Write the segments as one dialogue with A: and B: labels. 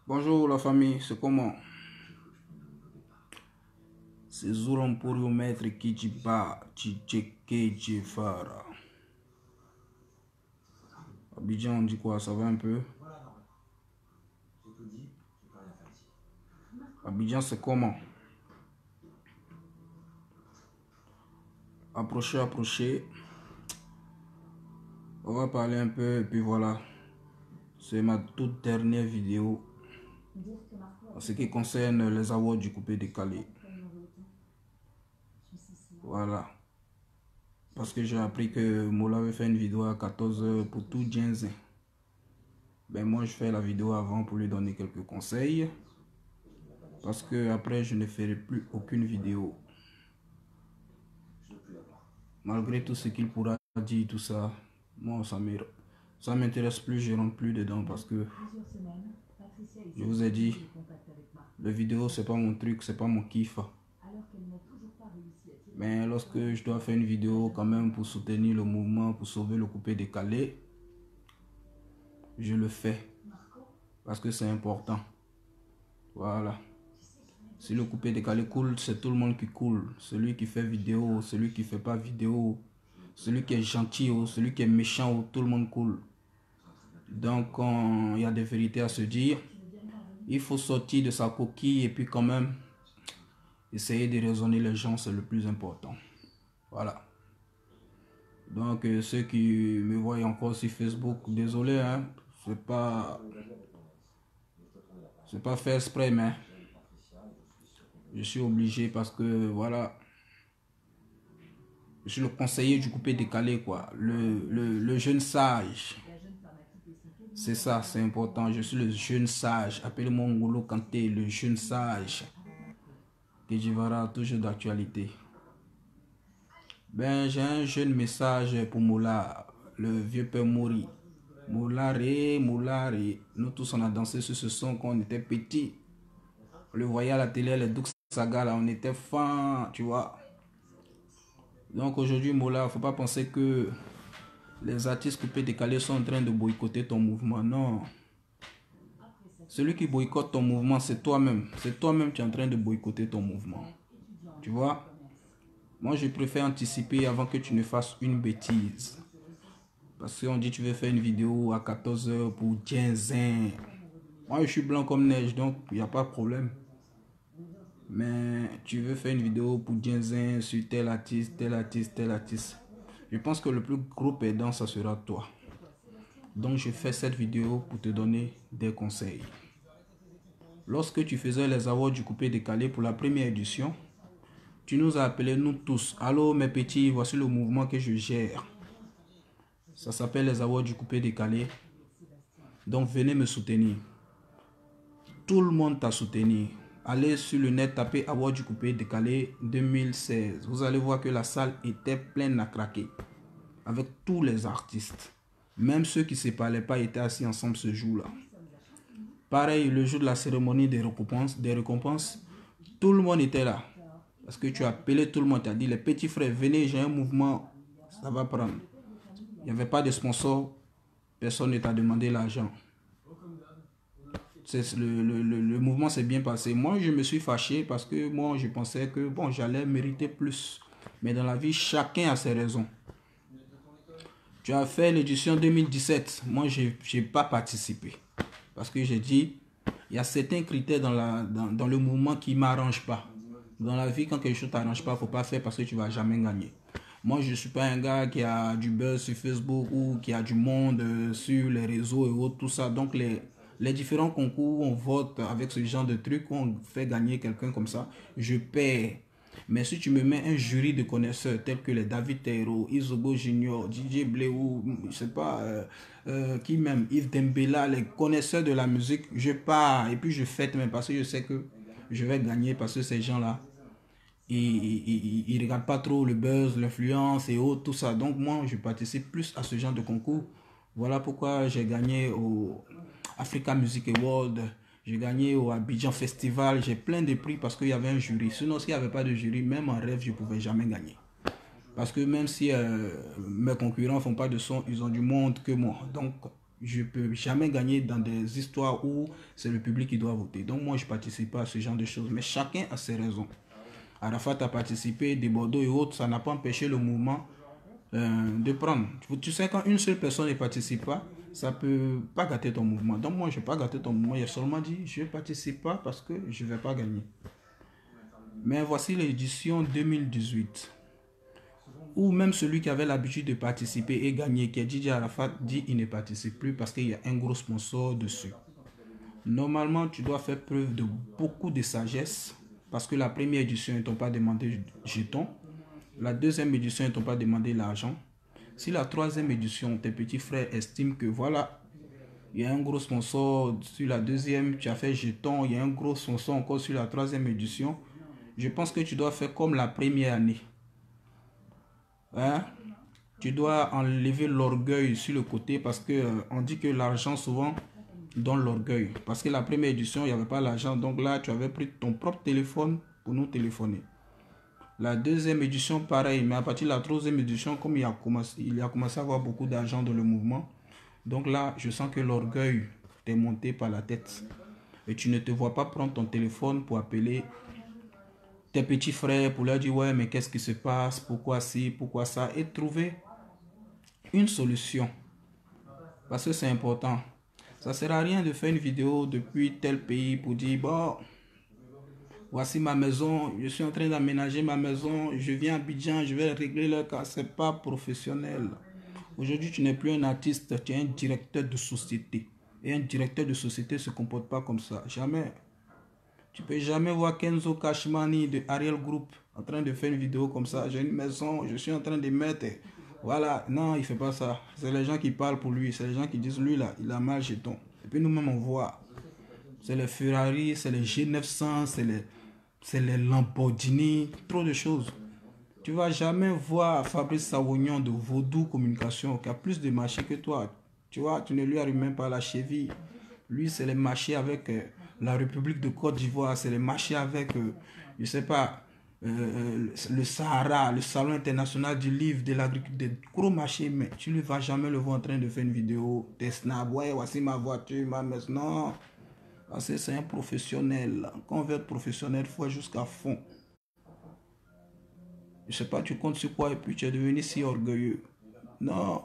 A: Bonjour la famille, c'est comment? C'est Zoulam pour le maître Kijiba, Tchitcheke, Djefara. Abidjan, on dit quoi? Ça va un peu? Abidjan, c'est comment? Approchez, approchez. On va parler un peu et puis voilà. C'est ma toute dernière vidéo en ce qui concerne les awards du coupé décalé. Voilà. Parce que j'ai appris que Mola avait fait une vidéo à 14 h pour tout Djenze. Ben moi je fais la vidéo avant pour lui donner quelques conseils. Parce que après je ne ferai plus aucune vidéo. Malgré tout ce qu'il pourra dire, tout ça, moi ça m'intéresse plus, je rentre plus dedans parce que je vous ai dit, la vidéo c'est pas mon truc, c'est pas mon kiff. Mais lorsque je dois faire une vidéo quand même pour soutenir le mouvement, pour sauver le coupé décalé, je le fais. Parce que c'est important. Voilà. Si le coupé décalé coule, c'est tout le monde qui coule. Celui qui fait vidéo, celui qui fait pas vidéo, celui qui est gentil ou celui qui est méchant, ou tout le monde coule. Donc il y a des vérités à se dire. Il faut sortir de sa coquille et puis quand même essayer de raisonner les gens, c'est le plus important. Voilà. Donc ceux qui me voient encore sur Facebook, désolé, hein, c'est pas fait exprès, mais je suis obligé parce que voilà, je suis le conseiller du coupé décalé, quoi, le jeune sage. C'est ça, c'est important. Je suis le jeune sage. Appelez-moi Ngolo Kanté, le jeune sage. Que je verrai toujours d'actualité. Ben, j'ai un jeune message pour Moula, le vieux père Mori. Moulare, Moulare. Nous tous on a dansé sur ce son quand on était petits. On le voyait à la télé, les Doux Saga, là, on était fans, tu vois. Donc aujourd'hui, Moula, faut pas penser que les artistes coupés décalés sont en train de boycotter ton mouvement. Non. Celui qui boycotte ton mouvement, c'est toi-même. C'est toi-même qui es en train de boycotter ton mouvement. Tu vois? Moi, je préfère anticiper avant que tu ne fasses une bêtise. Parce qu'on dit que tu veux faire une vidéo à 14 h pour Djenzen. Moi, je suis blanc comme neige, donc il n'y a pas de problème. Mais tu veux faire une vidéo pour Djenzen sur tel artiste, tel artiste, tel artiste. Je pense que le plus gros perdant, ça sera toi. Donc, je fais cette vidéo pour te donner des conseils. Lorsque tu faisais les awards du coupé décalé pour la première édition, tu nous as appelés nous tous. Allô mes petits, voici le mouvement que je gère. Ça s'appelle les awards du coupé décalé. Donc venez me soutenir. Tout le monde t'a soutenu. Allez sur le net, tapez awards du coupé décalé 2016. Vous allez voir que la salle était pleine à craquer. Avec tous les artistes. Même ceux qui ne se parlaient pas étaient assis ensemble ce jour-là. Pareil, le jour de la cérémonie des récompenses, tout le monde était là. Parce que tu as appelé tout le monde, tu as dit les petits frères, venez, j'ai un mouvement, ça va prendre. Il n'y avait pas de sponsor, personne ne t'a demandé l'argent. Le mouvement s'est bien passé. Moi, je me suis fâché parce que moi, je pensais que bon, j'allais mériter plus. Mais dans la vie, chacun a ses raisons. Tu as fait l'édition 2017. Moi, je n'ai pas participé. Parce que j'ai dit, il y a certains critères dans le mouvement qui ne m'arrangent pas. Dans la vie, quand quelque chose ne t'arrange pas, il ne faut pas faire parce que tu ne vas jamais gagner. Moi, je ne suis pas un gars qui a du buzz sur Facebook ou qui a du monde sur les réseaux et autres, tout ça. Donc, les différents concours où on vote avec ce genre de trucs, où on fait gagner quelqu'un comme ça, je perds. Mais si tu me mets un jury de connaisseurs tels que les David Tero, Isobo Junior, DJ Bléou, je ne sais pas, qui même, Yves Dembella, les connaisseurs de la musique, je pars et puis je fête même parce que je sais que je vais gagner parce que ces gens-là, ils ne regardent pas trop le buzz, l'influence et autres, tout ça. Donc moi, je participe plus à ce genre de concours. Voilà pourquoi j'ai gagné au Africa Music Award. J'ai gagné au Abidjan Festival. J'ai plein de prix parce qu'il y avait un jury. Sinon, s'il n'y avait pas de jury, même en rêve, je ne pouvais jamais gagner. Parce que même si mes concurrents font pas de son, ils ont du monde que moi. Donc, je peux jamais gagner dans des histoires où c'est le public qui doit voter. Donc, moi, je participe pas à ce genre de choses. Mais chacun a ses raisons. Arafat a participé, des Bordeaux et autres, ça n'a pas empêché le mouvement de prendre. Tu sais, quand une seule personne ne participe pas, ça peut pas gâter ton mouvement. Donc, moi, je ne vais pas gâter ton mouvement. Il a seulement dit, je ne participe pas parce que je ne vais pas gagner. Mais voici l'édition 2018. Ou même celui qui avait l'habitude de participer et gagner, qui est Didier Arafat, dit qu'il ne participe plus parce qu'il y a un gros sponsor dessus. Normalement, tu dois faire preuve de beaucoup de sagesse parce que la première édition, ils ne t'ont pas demandé jetons. La deuxième édition, ils ne t'ont pas demandé l'argent. Si la troisième édition, tes petits frères estiment que voilà, il y a un gros sponsor sur la deuxième, tu as fait jeton, il y a un gros sponsor encore sur la troisième édition, je pense que tu dois faire comme la première année. Hein? Tu dois enlever l'orgueil sur le côté parce que on dit que l'argent souvent donne l'orgueil. Parce que la première édition, il n'y avait pas l'argent. Donc là, tu avais pris ton propre téléphone pour nous téléphoner. La deuxième édition, pareil. Mais à partir de la troisième édition, comme il a commencé à avoir beaucoup d'argent dans le mouvement, donc là, je sens que l'orgueil t'est monté par la tête. Et tu ne te vois pas prendre ton téléphone pour appeler tes petits frères, pour leur dire, ouais, mais qu'est-ce qui se passe, pourquoi ci, pourquoi ça, et trouver une solution. Parce que c'est important. Ça ne sert à rien de faire une vidéo depuis tel pays pour dire, bon, voici ma maison, je suis en train d'aménager ma maison, je viens à Abidjan, je vais régler le cas. Ce n'est pas professionnel. Aujourd'hui, tu n'es plus un artiste, tu es un directeur de société. Et un directeur de société ne se comporte pas comme ça. Jamais. Tu ne peux jamais voir Kenzo Kashmani de Ariel Group en train de faire une vidéo comme ça. J'ai une maison, je suis en train de mettre. Voilà, non, il ne fait pas ça. C'est les gens qui parlent pour lui. C'est les gens qui disent, lui là, il a mal jeton. Et puis nous-mêmes, on voit. C'est les Ferrari, c'est les G900, c'est les Lamborghini, trop de choses. Tu ne vas jamais voir Fabrice Savognon de Vaudou Communication qui a plus de marché que toi. Tu vois, tu ne lui arrives même pas à la cheville. Lui, c'est les marchés avec la République de Côte d'Ivoire, c'est les marchés avec, je ne sais pas, le Sahara, le Salon international du livre, de l'agriculture, des gros marchés, mais tu ne vas jamais le voir en train de faire une vidéo, des snaps, ouais, voici ma voiture, ma maison. Non, parce que c'est un professionnel. Quand on veut être professionnel, il faut jusqu'à fond. Je ne sais pas, tu comptes sur quoi et puis tu es devenu si orgueilleux. Non.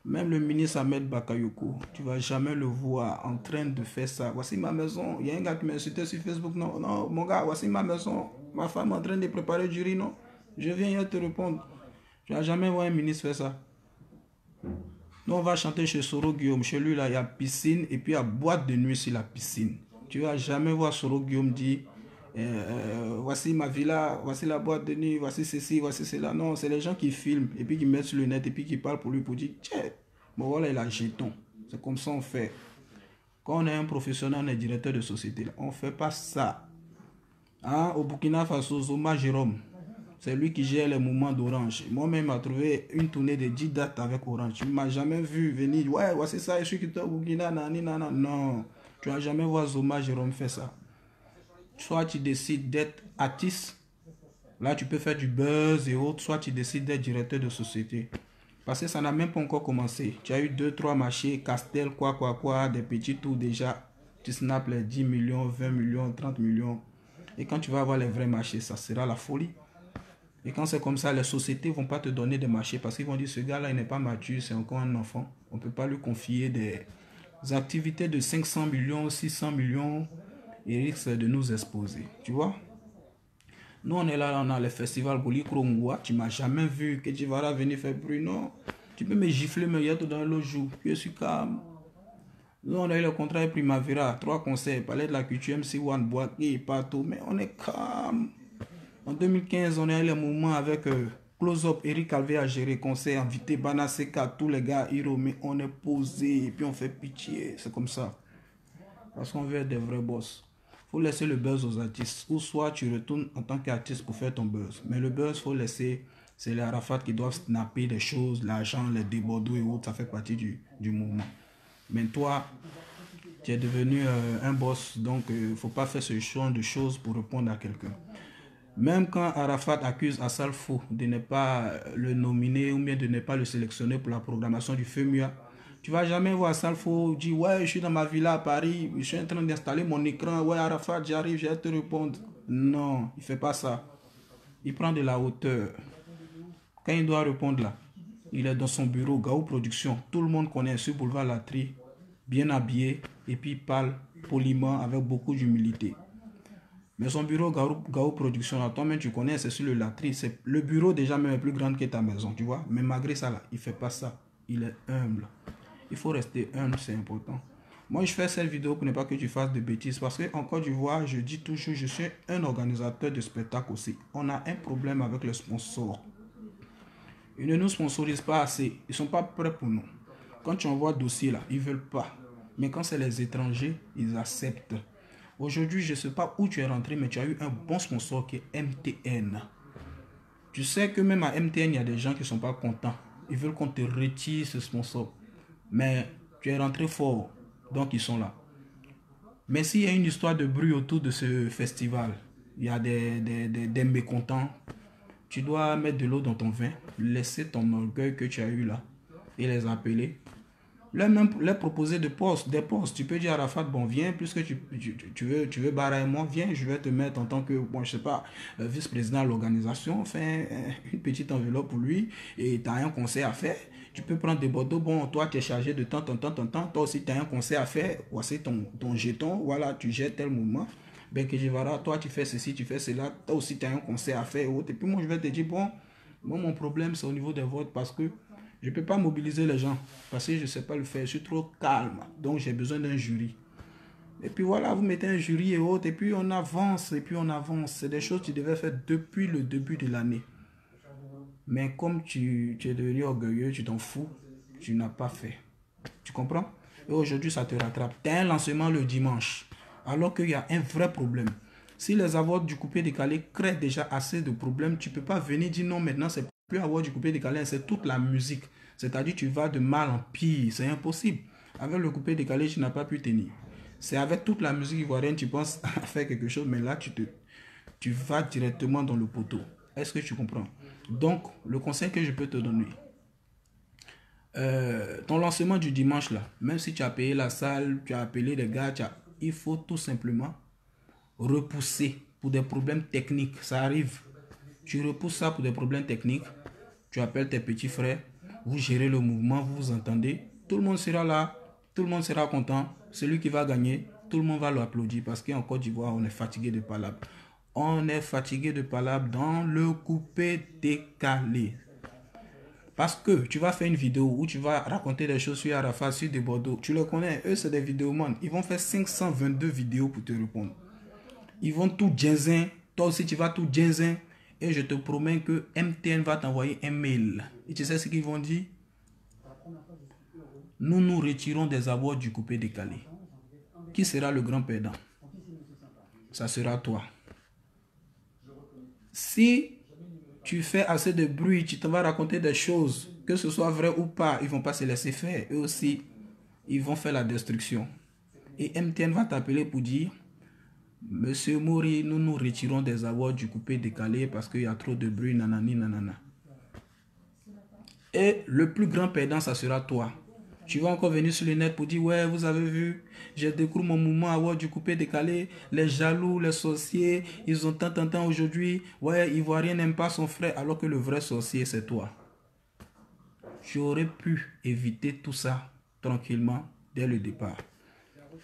A: Même le ministre Ahmed Bakayoko, tu ne vas jamais le voir en train de faire ça. Voici ma maison. Il y a un gars qui m'a insulté sur Facebook. Non, non, mon gars, voici ma maison. Ma femme est en train de préparer du riz. Non, je viens te répondre. Tu ne vas jamais voir un ministre faire ça. Nous, on va chanter chez Soro Guillaume. Chez lui, là, il y a piscine et puis il y a boîte de nuit sur la piscine. Tu ne vas jamais voir Soro Guillaume dire voici ma villa, voici la boîte de nuit, voici ceci, voici cela. Non, c'est les gens qui filment et puis qui mettent sur le net et puis qui parlent pour lui pour dire tiens, bon voilà, il a jeton. C'est comme ça on fait. Quand on est un professionnel, on est directeur de société, on ne fait pas ça. Hein? Au Burkina Faso, Zoma Jérôme, c'est lui qui gère les mouvements d'Orange. Moi-même, il m'a trouvé une tournée de 10 dates avec Orange. Tu ne m'as jamais vu venir, ouais, voici ça, je suis quitté au Burkina, nani, nana. Non, tu ne vas jamais voir Zoma Jérôme faire ça. Soit tu décides d'être artiste, là tu peux faire du buzz et autres, soit tu décides d'être directeur de société. Parce que ça n'a même pas encore commencé. Tu as eu 2-3 marchés, Castel, quoi, des petits tours déjà. Tu snaps les 10 millions, 20 millions, 30 millions. Et quand tu vas avoir les vrais marchés, ça sera la folie. Et quand c'est comme ça, les sociétés ne vont pas te donner des marchés parce qu'ils vont dire ce gars-là, il n'est pas mature, c'est encore un enfant. On ne peut pas lui confier des activités de 500 millions, 600 millions. Il risque de nous exposer, tu vois. Nous, on est là, on a le festival Goli Krongwa. Tu m'as jamais vu que tu vas venir faire bruit, non. Tu peux me gifler, mais il y a tout dans le jour. Je suis calme. Nous, on a eu le contrat Primavera, 3 concerts, Palais de la Culture, MC1, Boaké, partout, mais on est calme. En 2015, on a eu le mouvement avec Close Up, Eric Calvé a géré concert, invité Bana Seka, tous les gars, Hiro, mais on est posé, et puis on fait pitié, c'est comme ça. Parce qu'on veut être des vrais boss. Il faut laisser le buzz aux artistes. Ou soit tu retournes en tant qu'artiste pour faire ton buzz. Mais le buzz, il faut laisser. C'est les Arafat qui doivent snapper des choses, l'argent, les débordeaux et autres. Ça fait partie du mouvement. Mais toi, tu es devenu un boss. Donc, il ne faut pas faire ce genre de choses pour répondre à quelqu'un. Même quand Arafat accuse Assal Fou de ne pas le nominer ou bien de ne pas le sélectionner pour la programmation du FEMUA, tu vas jamais voir Assal Fou dire ouais, je suis dans ma villa à Paris, je suis en train d'installer mon écran, ouais Arafat, j'arrive, je vais te répondre. Non, il fait pas ça. Il prend de la hauteur. Quand il doit répondre là, il est dans son bureau, Gao Production. Tout le monde connaît ce boulevard Latry, bien habillé, et puis il parle poliment avec beaucoup d'humilité. Mais son bureau Gao Production, là, toi-même tu connais, c'est sur le Latry. Le bureau déjà même est plus grand que ta maison, tu vois. Mais malgré ça, là, il ne fait pas ça. Il est humble. Il faut rester humble, c'est important. Moi, je fais cette vidéo pour ne pas que tu fasses de bêtises. Parce que en Côte d'Ivoire, je dis toujours, je suis un organisateur de spectacle aussi. On a un problème avec les sponsors. Ils ne nous sponsorisent pas assez. Ils ne sont pas prêts pour nous. Quand tu envoies dossier là, ils ne veulent pas. Mais quand c'est les étrangers, ils acceptent. Aujourd'hui, je ne sais pas où tu es rentré, mais tu as eu un bon sponsor qui est MTN. Tu sais que même à MTN, il y a des gens qui ne sont pas contents. Ils veulent qu'on te retire ce sponsor. Mais tu es rentré fort, donc ils sont là. Mais s'il y a une histoire de bruit autour de ce festival, il y a des mécontents, tu dois mettre de l'eau dans ton vin, laisser ton orgueil que tu as eu là et les appeler. Leur proposer des postes. Tu peux dire à Rafat, bon, viens, puisque tu veux barrer moi, viens, je vais te mettre en tant que, bon, je sais pas, vice-président de l'organisation, fais une petite enveloppe pour lui et tu as un conseil à faire. Tu peux prendre des bordeaux, bon, toi, tu es chargé de temps, toi aussi, tu as un conseil à faire, voici ton jeton, voilà, tu gères tel mouvement. Ben, que je verrai, toi, tu fais ceci, tu fais cela, toi aussi, tu as un conseil à faire, et puis moi, je vais te dire, bon, moi, mon problème, c'est au niveau des votes parce que je ne peux pas mobiliser les gens parce que je ne sais pas le faire. Je suis trop calme. Donc, j'ai besoin d'un jury. Et puis voilà, vous mettez un jury et autres. Et puis on avance. Et puis on avance. C'est des choses que tu devais faire depuis le début de l'année. Mais comme tu es devenu orgueilleux, tu t'en fous. Tu n'as pas fait. Tu comprends? Et aujourd'hui, ça te rattrape. Tu as un lancement le dimanche. Alors qu'il y a un vrai problème. Si les avoirs du coupé décalé créent déjà assez de problèmes, tu ne peux pas venir dire non, maintenant c'est plus avoir du coupé décalé, c'est toute la musique. C'est-à-dire tu vas de mal en pire, c'est impossible. Avec le coupé décalé, tu n'as pas pu tenir. C'est avec toute la musique ivoirienne, tu penses à faire quelque chose, mais là tu vas directement dans le poteau. Est-ce que tu comprends? Donc, le conseil que je peux te donner, ton lancement du dimanche là, même si tu as payé la salle, tu as appelé les gars, il faut tout simplement repousser pour des problèmes techniques. Ça arrive. Tu repousses ça pour des problèmes techniques. Tu appelles tes petits frères. Vous gérez le mouvement. Vous vous entendez. Tout le monde sera là. Tout le monde sera content. Celui qui va gagner, tout le monde va l'applaudir. Parce qu'en Côte d'Ivoire, on est fatigué de palabres. On est fatigué de palabres dans le coupé décalé. Parce que tu vas faire une vidéo où tu vas raconter des choses sur Arafat, sur des Bordeaux. Tu le connais. Eux, c'est des vidéomans. Ils vont faire 522 vidéos pour te répondre. Ils vont tout ginzin. Toi aussi, tu vas tout ginzin. Et je te promets que MTN va t'envoyer un mail. Et tu sais ce qu'ils vont dire? Nous nous retirons des avoirs du coupé décalé. Qui sera le grand perdant? Ça sera toi. Si tu fais assez de bruit, tu te vas raconter des choses, que ce soit vrai ou pas, ils ne vont pas se laisser faire. Eux aussi, ils vont faire la destruction. Et MTN va t'appeler pour dire: Monsieur Mouri, nous nous retirons des avoirs du coupé décalé parce qu'il y a trop de bruit, nanani, nanana. Et le plus grand perdant, ça sera toi. Tu vas encore venir sur le net pour dire: ouais, vous avez vu, j'ai découvert mon mouvement avoir du coupé décalé. Les jaloux, les sorciers, ils ont tant aujourd'hui. Ouais, Ivoirien n'aime pas son frère, alors que le vrai sorcier, c'est toi. Tu aurais pu éviter tout ça tranquillement dès le départ.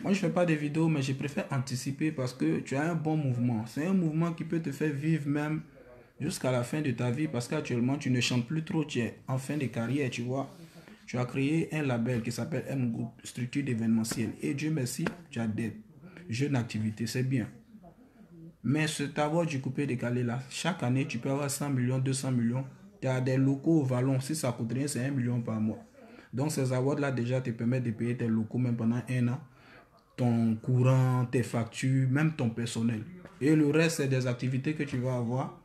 A: Moi, je ne fais pas des vidéos, mais je préfère anticiper parce que tu as un bon mouvement. C'est un mouvement qui peut te faire vivre même jusqu'à la fin de ta vie parce qu'actuellement, tu ne chantes plus trop, tu es en fin de carrière, tu vois. Tu as créé un label qui s'appelle M Group, structure d'événementiel. Et Dieu merci, tu as des jeunes activités, c'est bien. Mais cet avoir du coupé décalé là, chaque année, tu peux avoir 100 millions, 200 millions. Tu as des locaux au Vallon, si ça coûte rien, c'est 1 million par mois. Donc ces avoirs là déjà te permettent de payer tes locaux même pendant un an. Ton courant, tes factures, même ton personnel. Et le reste, c'est des activités que tu vas avoir.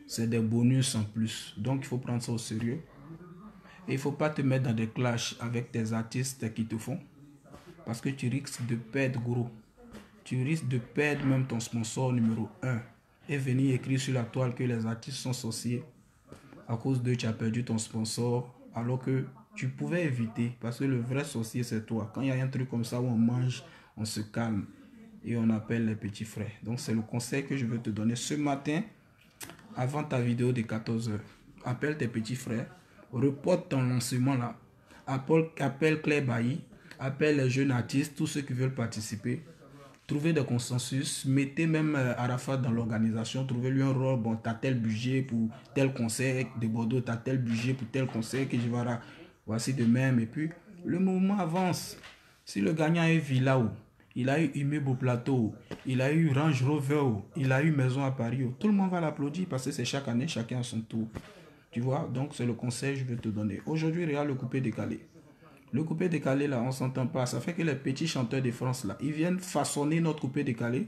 A: C'est des bonus en plus. Donc, il faut prendre ça au sérieux. Et il ne faut pas te mettre dans des clashs avec tes artistes qui te font. Parce que tu risques de perdre gros. Tu risques de perdre même ton sponsor numéro 1. et venir écrire sur la toile que les artistes sont sorciers. À cause d'eux, tu as perdu ton sponsor, alors que tu pouvais éviter, parce que le vrai sorcier, c'est toi. Quand il y a un truc comme ça où on mange, on se calme et on appelle les petits frères. Donc, c'est le conseil que je veux te donner ce matin, avant ta vidéo de 14 heures. Appelle tes petits frères, reporte ton lancement là, appelle Claire Bailly, appelle les jeunes artistes, tous ceux qui veulent participer. Trouvez des consensus, mettez même Arafat dans l'organisation, trouvez-lui un rôle, bon, tu as tel budget pour tel concert de Bordeaux, tu as tel budget pour tel concert que je vais voici de même. Et puis, le mouvement avance. Si le gagnant est Villa, il a eu immeuble au plateau, il a eu Range Rover, il a eu maison à Paris, tout le monde va l'applaudir parce que c'est chaque année, chacun à son tour. Tu vois, donc c'est le conseil que je vais te donner. Aujourd'hui, regarde le coupé décalé. Le coupé décalé là, on s'entend pas. Ça fait que les petits chanteurs de France là, ils viennent façonner notre coupé décalé.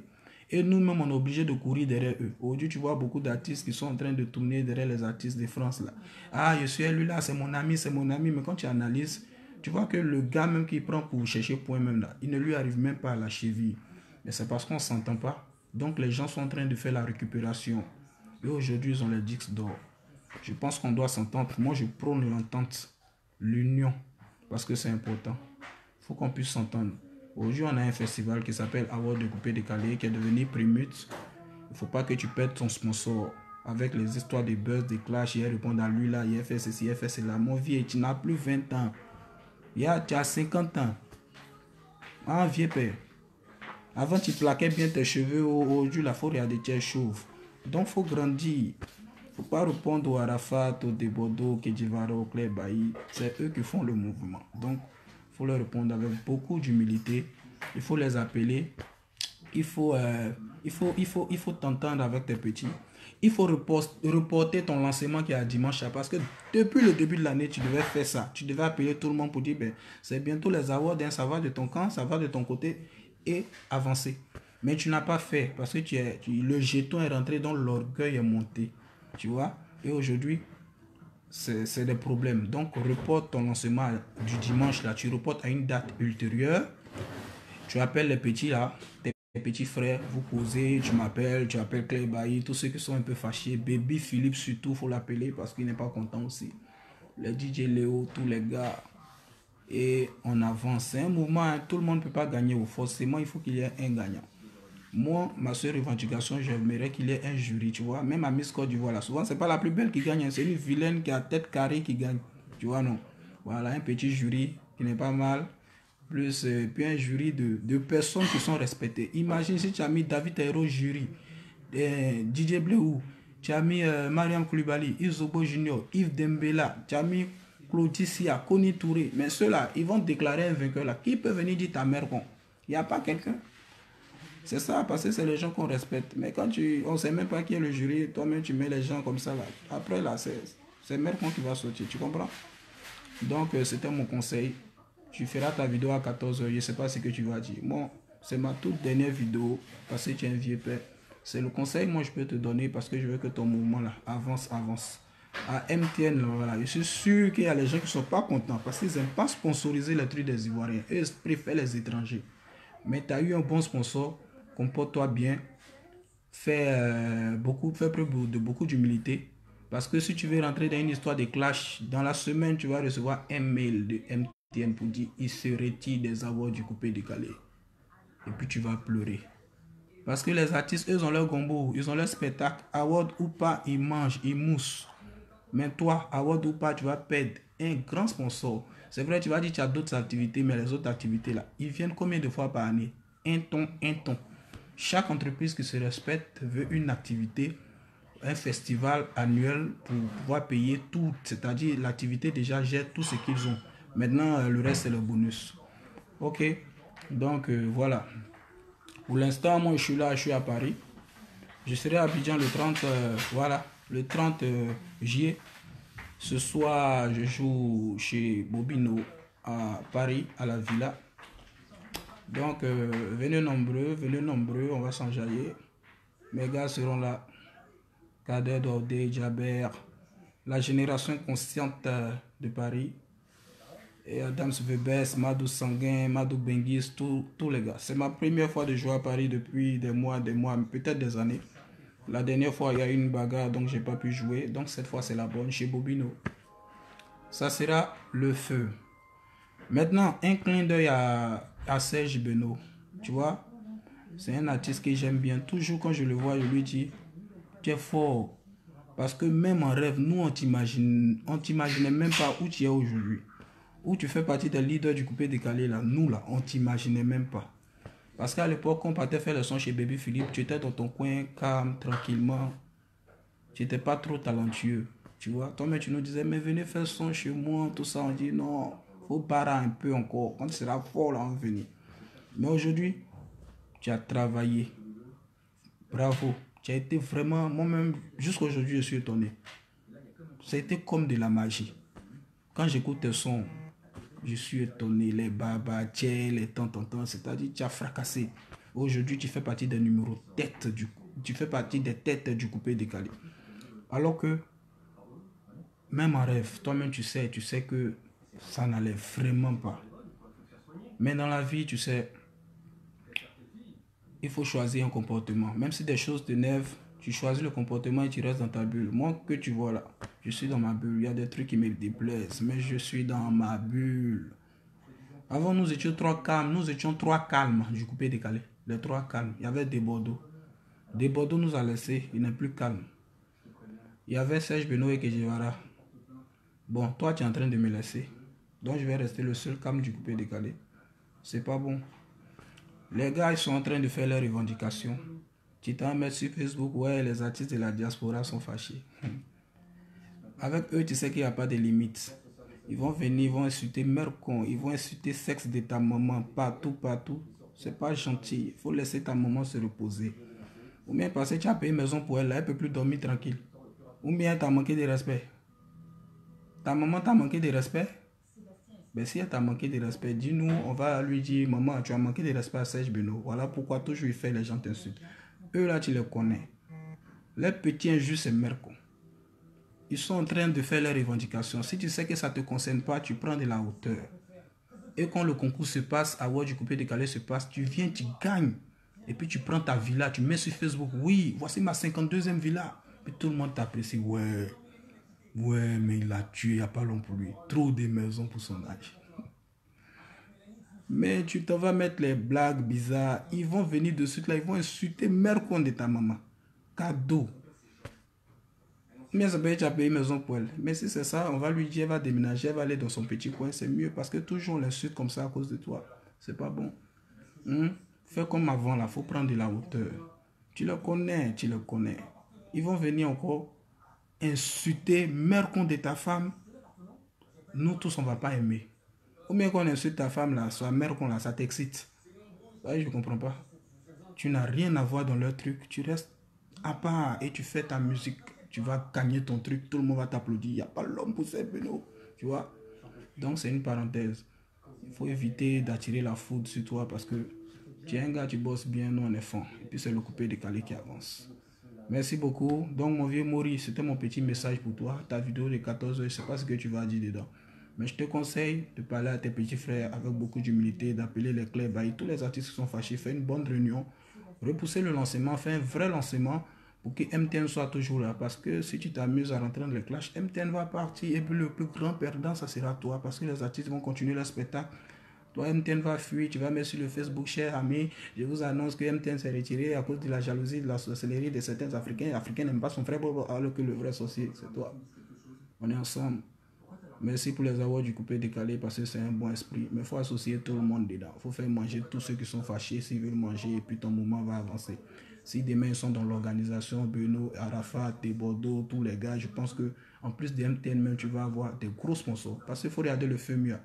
A: Et nous-mêmes, on est obligé de courir derrière eux. Aujourd'hui, tu vois beaucoup d'artistes qui sont en train de tourner derrière les artistes de France là. Ah, je suis lui là, c'est mon ami, c'est mon ami. Mais quand tu analyses, tu vois que le gars même qui prend pour chercher point même là, il ne lui arrive même pas à la cheville. Mais c'est parce qu'on ne s'entend pas. Donc les gens sont en train de faire la récupération. Et aujourd'hui, ils ont les disques d'or. Je pense qu'on doit s'entendre. Moi, je prône l'entente, l'union. Parce que c'est important. Il faut qu'on puisse s'entendre. Aujourd'hui, on a un festival qui s'appelle Award de coupé décalé, qui est devenu Primute. Il ne faut pas que tu perdes ton sponsor avec les histoires de buzz, de clash. Il répond à lui là, il a fait ceci, il a fait cela. Mon vieux, tu n'as plus 20 ans. Tu as 50 ans. Ah, vieux père. Avant, tu plaquais bien tes cheveux. Aujourd'hui, la faut regarder, tu es chauve. Donc, il faut grandir. Faut pas répondre au Arafat, au Debodo, au Kedjivaro, au Claire Bailly. C'est eux qui font le mouvement. Donc, il faut leur répondre avec beaucoup d'humilité. Il faut les appeler. Il faut t'entendre avec tes petits. Il faut reporter ton lancement qui est à dimanche. Parce que depuis le début de l'année, tu devais faire ça. Tu devais appeler tout le monde pour dire, ben, c'est bientôt les awards, hein, ça va de ton camp, ça va de ton côté et avancer. Mais tu n'as pas fait parce que le jeton est rentré, donc l'orgueil est monté. Tu vois, et aujourd'hui, c'est des problèmes. Donc, reporte ton lancement du dimanche, là. Tu reportes à une date ultérieure. Tu appelles les petits, là, tes petits frères, vous posez, tu appelles Clay Bailly, tous ceux qui sont un peu fâchés. Baby Philippe, surtout, il faut l'appeler parce qu'il n'est pas content aussi. Les DJ Léo, tous les gars. Et on avance. C'est un mouvement, hein. Tout le monde ne peut pas gagner. Forcément, il faut qu'il y ait un gagnant. Moi, ma seule revendication, j'aimerais qu'il y ait un jury, tu vois. Même à Miss Côte d'Ivoire, là, souvent, c'est pas la plus belle qui gagne, c'est une vilaine qui a tête carrée qui gagne, tu vois, non. Voilà, un petit jury qui n'est pas mal, plus puis un jury de personnes qui sont respectées. Imagine si tu as mis David Hero jury, DJ Bleu, tu as mis Mariam Koulibaly, Isobo Junior, Yves Dembela, tu as mis Claudicia, Koni Touré, mais ceux-là, ils vont déclarer un vainqueur là. Qui peut venir dire ta mère con? Il n'y a pas quelqu'un. C'est ça, parce que c'est les gens qu'on respecte. Mais quand on ne sait même pas qui est le jury, toi-même tu mets les gens comme ça là. Après là, c'est Mercon qui va sortir, tu comprends? Donc c'était mon conseil. Tu feras ta vidéo à 14 h, je ne sais pas ce que tu vas dire. Bon, c'est ma toute dernière vidéo, parce que tu es un vieux père. C'est le conseil que moi je peux te donner parce que je veux que ton mouvement là avance. À MTN, là, voilà, je suis sûr qu'il y a les gens qui ne sont pas contents parce qu'ils n'aiment pas sponsoriser les trucs des Ivoiriens. Eux, ils préfèrent les étrangers. Mais tu as eu un bon sponsor, comporte-toi bien, fais preuve de beaucoup d'humilité. Parce que si tu veux rentrer dans une histoire de clash, dans la semaine, tu vas recevoir un mail de MTN pour dire il se retire des avoirs du coupé décalé. Et puis tu vas pleurer. Parce que les artistes, eux, ils ont leur gombo, ils ont leur spectacle. Award ou pas, ils mangent, ils moussent. Mais toi, award ou pas, tu vas perdre un grand sponsor. C'est vrai, tu vas dire que tu as d'autres activités, mais les autres activités là, ils viennent combien de fois par année? Un ton. Chaque entreprise qui se respecte veut une activité, un festival annuel pour pouvoir payer tout. C'est-à-dire l'activité déjà gère tout ce qu'ils ont. Maintenant, le reste, c'est le bonus. Ok, donc voilà. Pour l'instant, moi, je suis là, je suis à Paris. Je serai à Abidjan le 30, voilà, le 30 juillet. Ce soir, je joue chez Bobino à Paris, à la Villa. Donc, venez nombreux, on va s'enjailler. Mes gars seront là. Kader, Dordé, Jaber, la génération consciente de Paris. Et Adams Vebes, Madou Sanguin, Madou Benguis, tous les gars. C'est ma première fois de jouer à Paris depuis des mois, peut-être des années. La dernière fois, il y a eu une bagarre, donc j'ai pas pu jouer. Donc cette fois, c'est la bonne chez Bobino. Ça sera le feu. Maintenant, un clin d'œil à Serge Beno. Tu vois, c'est un artiste que j'aime bien. Toujours quand je le vois, je lui dis, tu es fort. Parce que même en rêve, nous, on t'imaginait même pas où tu es aujourd'hui. Où tu fais partie des leaders du coupé décalé là. Nous là, on t'imaginait même pas. Parce qu'à l'époque, quand on partait faire le son chez Baby Philippe, tu étais dans ton coin, calme, tranquillement. Tu n'étais pas trop talentueux. Tu vois, toi-même, tu nous disais, mais venez faire le son chez moi, tout ça. On dit, non, faut barrer un peu encore. Quand tu seras fort là, on va venir. Mais aujourd'hui, tu as travaillé. Bravo. Tu as été vraiment, moi-même, jusqu'à aujourd'hui, je suis étonné. Ça a été comme de la magie. Quand j'écoute tes sons, je suis étonné. Les baba, les tant, c'est-à-dire tu as fracassé. Aujourd'hui, tu fais partie des numéros tête tu fais partie des têtes du coupé décalé. Alors que, même en rêve, toi-même tu sais que ça n'allait vraiment pas. Mais dans la vie, tu sais, il faut choisir un comportement. Même si des choses t'énervent, tu choisis le comportement et tu restes dans ta bulle. Moi, que tu vois là, je suis dans ma bulle. Il y a des trucs qui me déplaisent, mais je suis dans ma bulle. Avant, nous étions trois calmes du coupé décalé. Les trois calmes. Il y avait des Bordeaux. Des Bordeaux nous a laissé, il n'est plus calme. Il y avait Serge Benoît et Kejivara. Bon, toi, tu es en train de me laisser. Donc, je vais rester le seul calme du coupé décalé. C'est pas bon. Les gars, ils sont en train de faire leurs revendications. Tu t'en mets sur Facebook, ouais, les artistes de la diaspora sont fâchés. Avec eux, tu sais qu'il n'y a pas de limites. Ils vont venir, ils vont insulter Mercon, ils vont insulter sexe de ta maman, partout, partout. C'est pas gentil. Il faut laisser ta maman se reposer. Ou bien parce que tu as payé une maison pour elle, elle ne peut plus dormir tranquille. Ou bien elle t'a manqué de respect. Ta maman t'a manqué de respect. Ben si elle t'a manqué de respect, dis-nous, on va lui dire, maman, tu as manqué de respect à Serge Beno. Voilà pourquoi toujours il fait, les gens t'insultent. Eux là, tu les connais. Les petits injustes, c'est Mercon. Ils sont en train de faire leurs revendications. Si tu sais que ça ne te concerne pas, tu prends de la hauteur. Et quand le concours se passe, à Word du coupé décalé se passe, tu viens, tu gagnes. Et puis tu prends ta villa, tu mets sur Facebook, oui, voici ma 52e villa. Et tout le monde t'apprécie, ouais, mais il a tué, il n'y a pas long pour lui. Trop de maisons pour son âge. Mais tu t'en vas mettre les blagues bizarres, ils vont venir de suite là, ils vont insulter Mercon de ta maman. Cadeau. Mais ça peut être à payer une maison pour elle. Mais si c'est ça, on va lui dire, elle va déménager, elle va aller dans son petit coin, c'est mieux. Parce que toujours on l'insulte comme ça à cause de toi. C'est pas bon. Fais comme avant là, faut prendre de la hauteur. Tu le connais, tu le connais. Ils vont venir encore insulter Mercon de ta femme. Nous tous, on va pas aimer. Ou bien qu'on insulte ta femme là, soit Mercon là, ça t'excite. Ouais, je comprends pas. Tu n'as rien à voir dans leur truc. Tu restes à part et tu fais ta musique. Tu vas gagner ton truc. Tout le monde va t'applaudir. Il n'y a pas l'homme pour ces Beno. Tu vois. Donc c'est une parenthèse. Il faut éviter d'attirer la foudre sur toi parce que tu es un gars, tu bosses bien, nous on est fond. Et puis c'est le coupé décalé qui avance. Merci beaucoup. Donc mon vieux Maurice, c'était mon petit message pour toi. Ta vidéo de 14 heures, je ne sais pas ce que tu vas dire dedans. Mais je te conseille de parler à tes petits frères avec beaucoup d'humilité, d'appeler les clés baillis. Tous les artistes qui sont fâchés, fais une bonne réunion, repousser le lancement, fais un vrai lancement pour que MTN soit toujours là. Parce que si tu t'amuses à rentrer dans les clashs, MTN va partir et puis le plus grand perdant, ça sera toi. Parce que les artistes vont continuer leur spectacle. Toi, MTN va fuir, tu vas mettre sur le Facebook, cher ami, je vous annonce que MTN s'est retiré à cause de la jalousie, de la sorcellerie de certains Africains. Les Africains n'aiment pas son frère, alors que le vrai sorcier, c'est toi. On est ensemble. Merci pour les avoir du coupé décalé parce que c'est un bon esprit. Mais il faut associer tout le monde dedans. Il faut faire manger tous ceux qui sont fâchés s'ils veulent manger et puis ton mouvement va avancer. Si demain ils sont dans l'organisation, Beno, Arafat, Bordeaux, tous les gars, je pense que en plus de MTN, même tu vas avoir des gros sponsors. Parce qu'il faut regarder le FEMUA.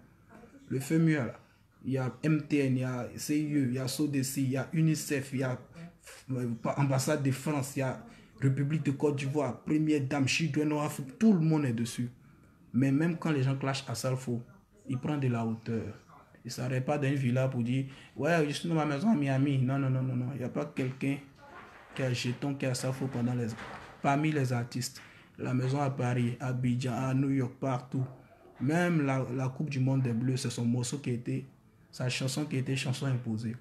A: Le FEMUA, là, il y a MTN, il y a CIE, il y a SODECI, il y a UNICEF, il y a Ambassade de France, il y a République de Côte d'Ivoire, Première Dame, Chidoueno Afrique, tout le monde est dessus. Mais même quand les gens clashent à Salfo, ils prennent de la hauteur. Ils ne s'arrêtent pas dans une villa pour dire ouais, je suis dans ma maison à Miami. Non, non, non, non, non. Il n'y a pas quelqu'un qui a jeton qui a Salfo parmi les artistes. La maison à Paris, à Abidjan, à New York, partout. Même la Coupe du Monde des Bleus, c'est son morceau qui était, sa chanson qui était chanson imposée.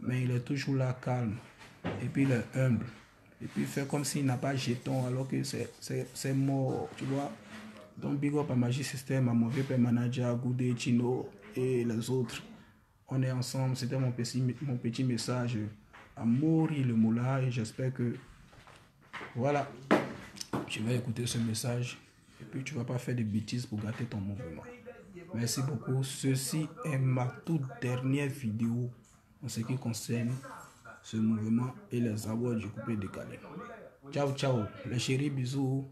A: Mais il est toujours là, calme. Et puis il est humble. Et puis faire comme s'il n'a pas de jeton alors que c'est mort, tu vois. Donc big up à Magic System, à mon vieux père manager, Goudé, Chino et les autres. On est ensemble, c'était mon petit message à Mori le Moula et j'espère que voilà, tu vas écouter ce message et puis tu vas pas faire des bêtises pour gâter ton mouvement. Merci beaucoup. Ceci est ma toute dernière vidéo en ce qui concerne ce mouvement et les avoirs du coupé décalé. Ciao, ciao. Les chéris, bisous.